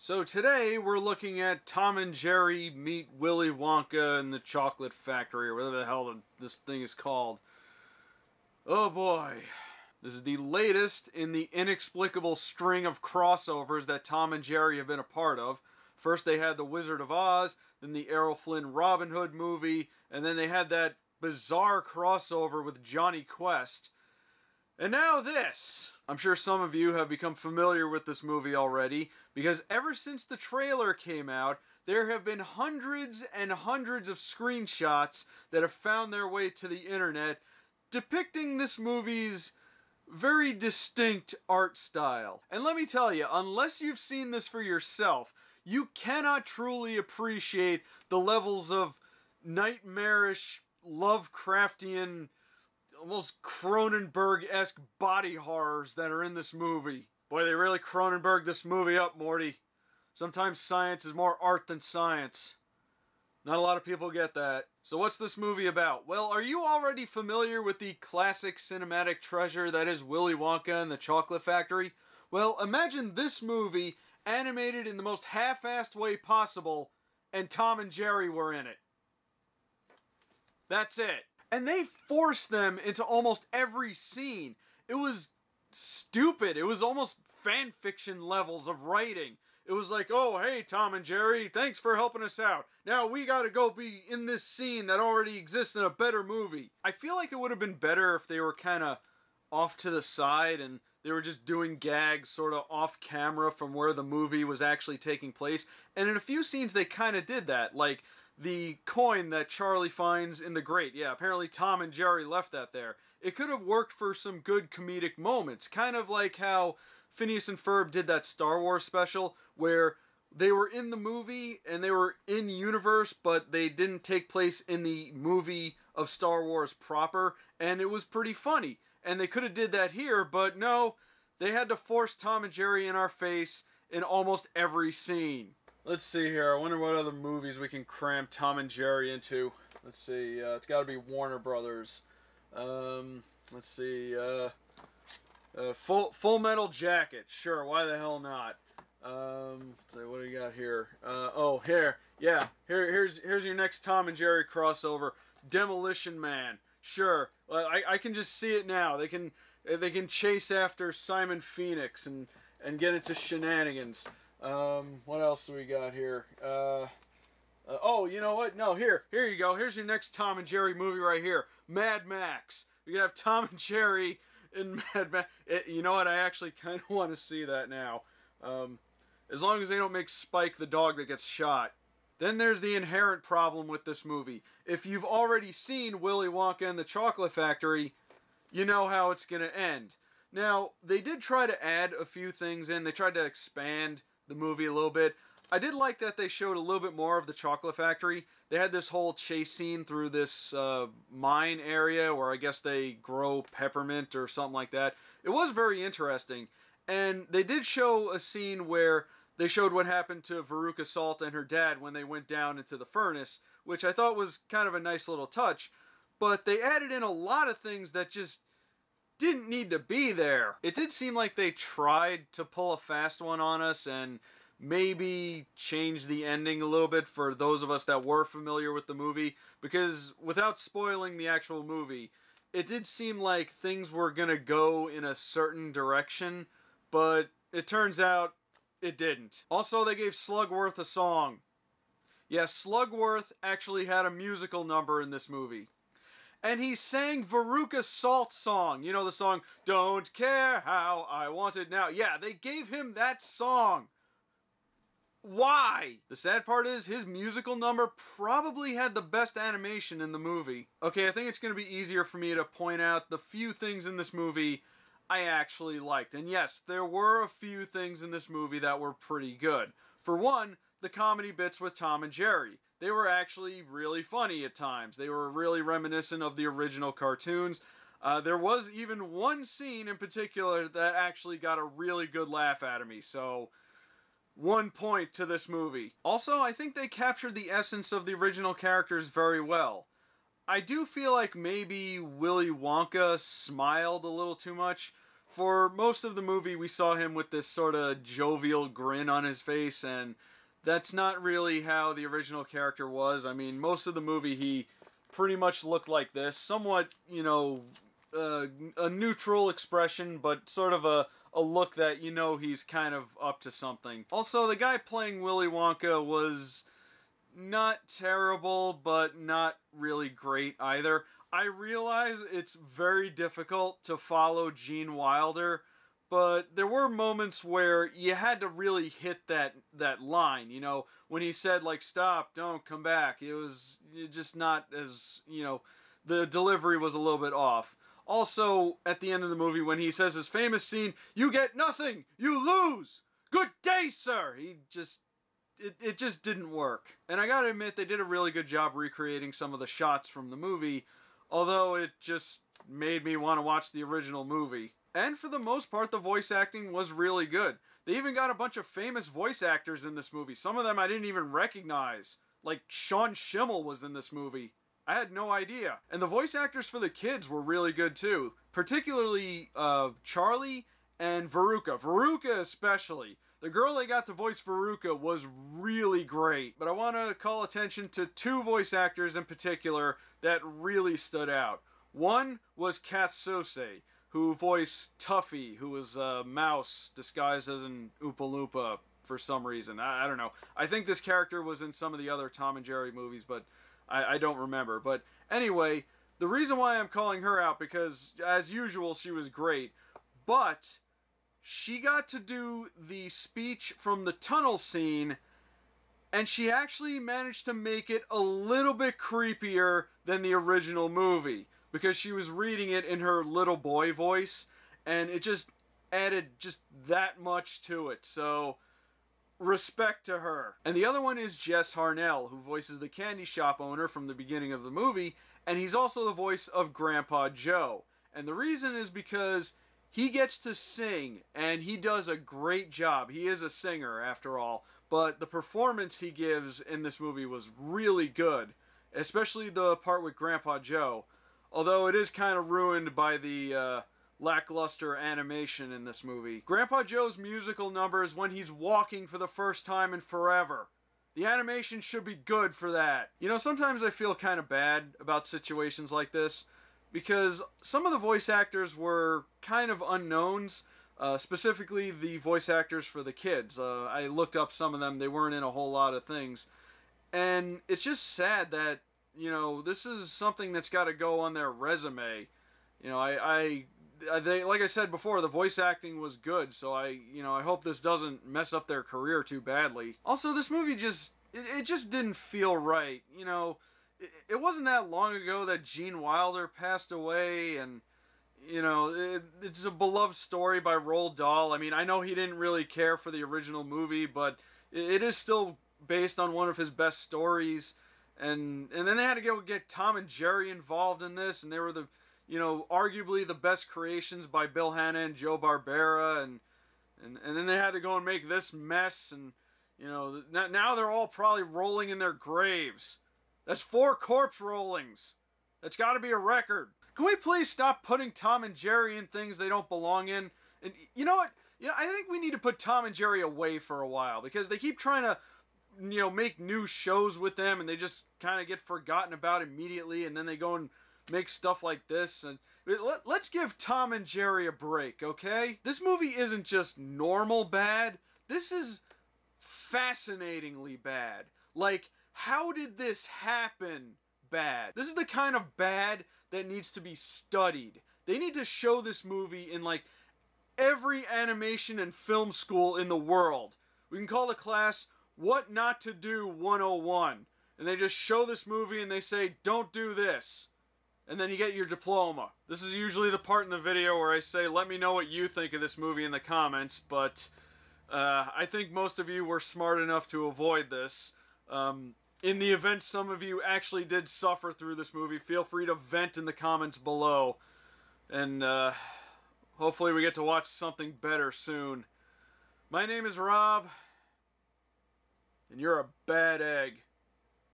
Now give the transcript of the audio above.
So today we're looking at Tom and Jerry meet Willy Wonka and the Chocolate Factory, or whatever the hell this thing is called. Oh boy. This is the latest in the inexplicable string of crossovers that Tom and Jerry have been a part of. First they had The Wizard of Oz, then the Errol Flynn Robin Hood movie, and then they had that bizarre crossover with Johnny Quest. And now this! I'm sure some of you have become familiar with this movie already, because ever since the trailer came out, there have been hundreds and hundreds of screenshots that have found their way to the internet depicting this movie's very distinct art style. And let me tell you, unless you've seen this for yourself, you cannot truly appreciate the levels of nightmarish, Lovecraftian, almost Cronenberg-esque body horrors that are in this movie. Boy, they really Cronenberg this movie up, Morty. Sometimes science is more art than science. Not a lot of people get that. So what's this movie about? Well, are you already familiar with the classic cinematic treasure that is Willy Wonka and the Chocolate Factory? Well, imagine this movie animated in the most half-assed way possible, and Tom and Jerry were in it. That's it. And they forced them into almost every scene. It was stupid. It was almost fan fiction levels of writing. It was like, oh, hey, Tom and Jerry, thanks for helping us out. Now we gotta go be in this scene that already exists in a better movie. I feel like it would have been better if they were kind of off to the side and they were just doing gags sort of off camera from where the movie was actually taking place. And in a few scenes they kind of did that, like the coin that Charlie finds in the grate. Yeah, apparently Tom and Jerry left that there. It could have worked for some good comedic moments, kind of like how Phineas and Ferb did that Star Wars special, where they were in the movie and they were in universe, but they didn't take place in the movie of Star Wars proper, and it was pretty funny. And they could have did that here, but no, they had to force Tom and Jerry in our face in almost every scene. Let's see here. I wonder what other movies we can cram Tom and Jerry into. Let's see. It's got to be Warner Brothers. Let's see. Full Metal Jacket. Sure. Why the hell not? Let's see. What do we got here? Oh, here. Yeah. Here's your next Tom and Jerry crossover. Demolition Man. Sure. I can just see it now. They can chase after Simon Phoenix and get into shenanigans. What else do we got here? Oh, you know what? No, here you go. Here's your next Tom and Jerry movie right here. Mad Max. We can have Tom and Jerry in Mad Max. You know what? I actually kind of want to see that now. As long as they don't make Spike the dog that gets shot. Then there's the inherent problem with this movie. If you've already seen Willy Wonka and the Chocolate Factory, you know how it's going to end. Now, they did try to add a few things in. They tried to expand the movie a little bit. I did like that they showed a little bit more of the Chocolate Factory. They had this whole chase scene through this mine area where I guess they grow peppermint or something like that. It was very interesting. And they did show a scene where they showed what happened to Veruca Salt and her dad when they went down into the furnace, which I thought was kind of a nice little touch. But they added in a lot of things that just didn't need to be there. It did seem like they tried to pull a fast one on us and maybe change the ending a little bit for those of us that were familiar with the movie, because without spoiling the actual movie, it did seem like things were gonna go in a certain direction, but it turns out it didn't. Also, they gave Slugworth a song. Yes, Slugworth actually had a musical number in this movie. And he sang Veruca Salt's song. You know the song, Don't Care How I Want It Now. Yeah, they gave him that song. Why? The sad part is, his musical number probably had the best animation in the movie. Okay, I think it's going to be easier for me to point out the few things in this movie I actually liked. And yes, there were a few things in this movie that were pretty good. For one, the comedy bits with Tom and Jerry. They were actually really funny at times. They were really reminiscent of the original cartoons. There was even one scene in particular that actually got a really good laugh out of me, so 1 point to this movie. Also, I think they captured the essence of the original characters very well. I do feel like maybe Willy Wonka smiled a little too much. For most of the movie, we saw him with this sort of jovial grin on his face, and that's not really how the original character was. I mean, most of the movie, he pretty much looked like this. Somewhat, you know, a neutral expression, but sort of a look that, you know, he's kind of up to something. Also, the guy playing Willy Wonka was not terrible, but not really great either. I realize it's very difficult to follow Gene Wilder, but there were moments where you had to really hit that line, you know, when he said, like, stop, don't, come back. It was just not as, you know, the delivery was a little bit off. Also, at the end of the movie, when he says his famous scene, "You get nothing, you lose! Good day, sir!" It just didn't work. And I gotta admit, they did a really good job recreating some of the shots from the movie, although it just made me want to watch the original movie. And for the most part, the voice acting was really good. They even got a bunch of famous voice actors in this movie. Some of them I didn't even recognize. Like, Sean Schimmel was in this movie. I had no idea. And the voice actors for the kids were really good too. Particularly Charlie and Veruca. Veruca especially. The girl they got to voice Veruca was really great. But I want to call attention to two voice actors in particular that really stood out. One was Kath Sose, who voiced Tuffy, who was a mouse disguised as an Oompa Loompa for some reason. I don't know. I think this character was in some of the other Tom and Jerry movies, but I don't remember. But anyway, the reason why I'm calling her out, because as usual, she was great. But she got to do the speech from the tunnel scene, and she actually managed to make it a little bit creepier than the original movie, because she was reading it in her little boy voice, and it just added just that much to it. So, respect to her. And the other one is Jess Harnell, who voices the candy shop owner from the beginning of the movie, and he's also the voice of Grandpa Joe. And the reason is because he gets to sing, and he does a great job. He is a singer, after all, but the performance he gives in this movie was really good, especially the part with Grandpa Joe, although it is kind of ruined by the lackluster animation in this movie. Grandpa Joe's musical number is when he's walking for the first time in forever. The animation should be good for that. You know, sometimes I feel kind of bad about situations like this, because some of the voice actors were kind of unknowns, specifically the voice actors for the kids. I looked up some of them, they weren't in a whole lot of things. And it's just sad that, you know, this is something that's got to go on their resume. You know, they, like I said before, the voice acting was good, so I hope this doesn't mess up their career too badly. Also, this movie it just didn't feel right. You know, it wasn't that long ago that Gene Wilder passed away, and, you know, it's a beloved story by Roald Dahl. I mean, I know he didn't really care for the original movie, but it is still based on one of his best stories. And then they had to get Tom and Jerry involved in this, and they were the, you know, arguably the best creations by Bill Hanna and Joe Barbera, and then they had to go and make this mess, and, you know, now they're all probably rolling in their graves. That's 4 corpse rollings. That's got to be a record. Can we please stop putting Tom and Jerry in things they don't belong in? And you know what? You know, I think we need to put Tom and Jerry away for a while, because they keep trying to, you know, make new shows with them, and they just kind of get forgotten about immediately, and then they go and make stuff like this. And let's give Tom and Jerry a break, okay? This movie isn't just normal bad. This is fascinatingly bad. Like, how did this happen bad? This is the kind of bad that needs to be studied. They need to show this movie in, like, every animation and film school in the world. We can call the class What Not to Do 101. And they just show this movie and they say, don't do this. And then you get your diploma. This is usually the part in the video where I say, let me know what you think of this movie in the comments, but I think most of you were smart enough to avoid this. In the event some of you actually did suffer through this movie, feel free to vent in the comments below. And hopefully we get to watch something better soon. My name is Rob, and you're a bad egg.